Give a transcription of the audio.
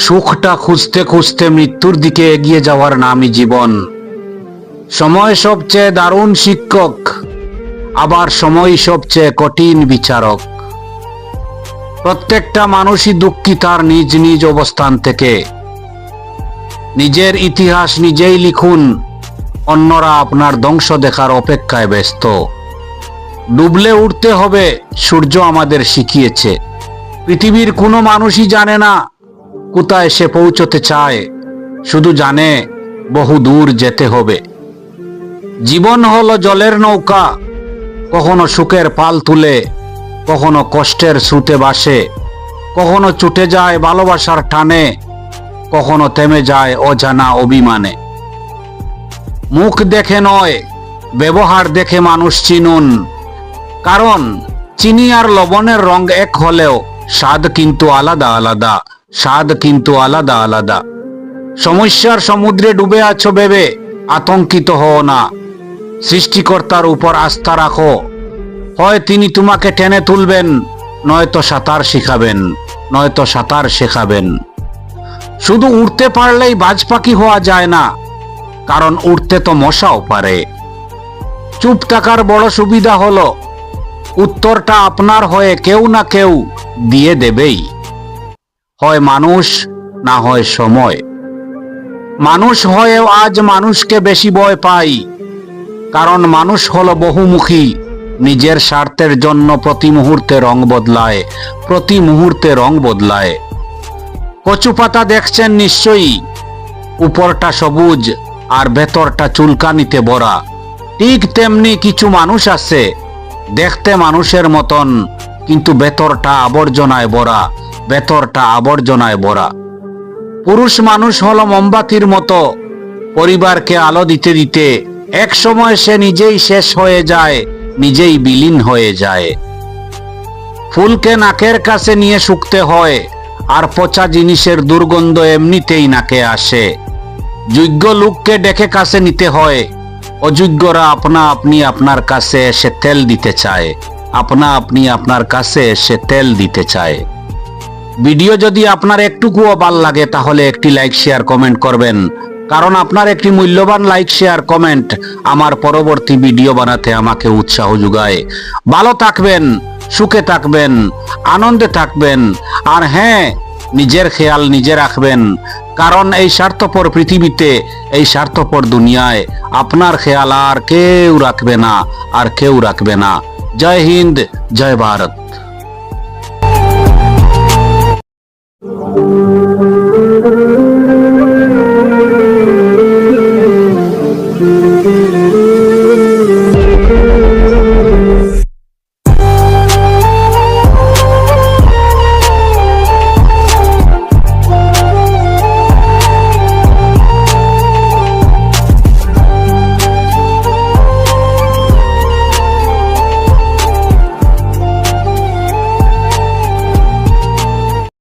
সুখটা খুঁজতে খুঁজতে মৃত্যুর দিকে এগিয়ে যাওয়ার নামই জীবন। সময় সবচেয়ে দারুণ শিক্ষক, আবার সময় সবচেয়ে কঠিন বিচারক। প্রত্যেকটা মানুষই দুঃখী তার নিজ নিজ অবস্থান থেকে। নিজের ইতিহাস নিজেই লিখুন, অন্যরা আপনার ধ্বংস দেখার অপেক্ষায় ব্যস্ত। ডুবলে উঠতে হবে, সূর্য আমাদের শিখিয়েছে। পৃথিবীর কোনো মানুষই জানে না কোথায় সে পৌঁছতে চায়, শুধু জানে বহু দূর যেতে হবে। জীবন হলো জলের নৌকা, কখনো সুখের পাল তুলে, কখনো কষ্টের স্রোতে ভাসে, কখনো ছুটে যায় ভালোবাসার টানে, কখনো থেমে যায় অজানা অভিমানে। মুখ দেখে নয়, ব্যবহার দেখে মানুষ চিনুন, কারণ চিনি আর লবণের রং এক হলেও স্বাদ কিন্তু আলাদা আলাদা, স্বাদ কিন্তু আলাদা আলাদা। সমস্যার সমুদ্রে ডুবে আছো ভেবে আতঙ্কিত হও না, সৃষ্টিকর্তার উপর আস্থা রাখো। হয় তিনি তোমাকে টেনে তুলবেন, নয়তো সাঁতার শিখাবেন, নয়তো সাঁতার শেখাবেন। শুধু উড়তে পারলেই বাজ পাখি হওয়া যায় না, কারণ উড়তে তো মশাও পারে। চুপ থাকার বড় সুবিধা হলো উত্তরটা আপনার হয়ে কেউ না কেউ দিয়ে দেবেই, হয় মানুষ না হয় সময়। মানুষ হয়েও আজ মানুষকে বেশি ভয় পাই, কারণ মানুষ হলো বহুমুখী, নিজের স্বার্থের জন্য প্রতি মুহূর্তে রং বদলায়, প্রতি মুহূর্তে রং বদলায়। কচু পাতা দেখছেন নিশ্চয়ই, উপরটা সবুজ আর ভেতরটা চুলকানিতে ভরা। ঠিক তেমনি কিছু মানুষ আছে, দেখতে মানুষের মতন কিন্তু ভেতরটা আবর্জনায় ভরা, ভেতরটা আবর্জনায় ভরা। পুরুষ মানুষ হলো মোমবাতির মতো, পরিবারকে আলো দিতে দিতে এক সময় সে নিজেই শেষ হয়ে যায়, নিজেই বিলীন হয়ে যায়। ফুলকে নাকের কাছে নিয়ে শুকতে হয়, আর পচা জিনিসের দুর্গন্ধ এমনিতেই নাকে আসে। যোগ্য লোককে ডেকে কাছে নিতে হয়, অযোগ্যরা আপনা আপনি আপনার কাছে এসে তেল দিতে চায়, আপনা আপনি আপনার কাছে এসে তেল দিতে চায়। ভিডিও যদি আপনার একটুকুও ভাল লাগে তাহলে একটি লাইক শেয়ার কমেন্ট করবেন, কারণ আপনার একটি মূল্যবান লাইক শেয়ার কমেন্ট আমার পরবর্তী ভিডিও বানাতে আমাকে উৎসাহ যোগায়। ভালো থাকবেন, সুখে থাকবেন, আনন্দে থাকবেন, আর হ্যাঁ, নিজের খেয়াল নিজে রাখবেন, কারণ এই স্বার্থপর পৃথিবীতে, এই স্বার্থপর দুনিয়ায় আপনার খেয়াল আর কেউ রাখবে না, আর কেউ রাখবে না। জয় হিন্দ, জয় ভারত।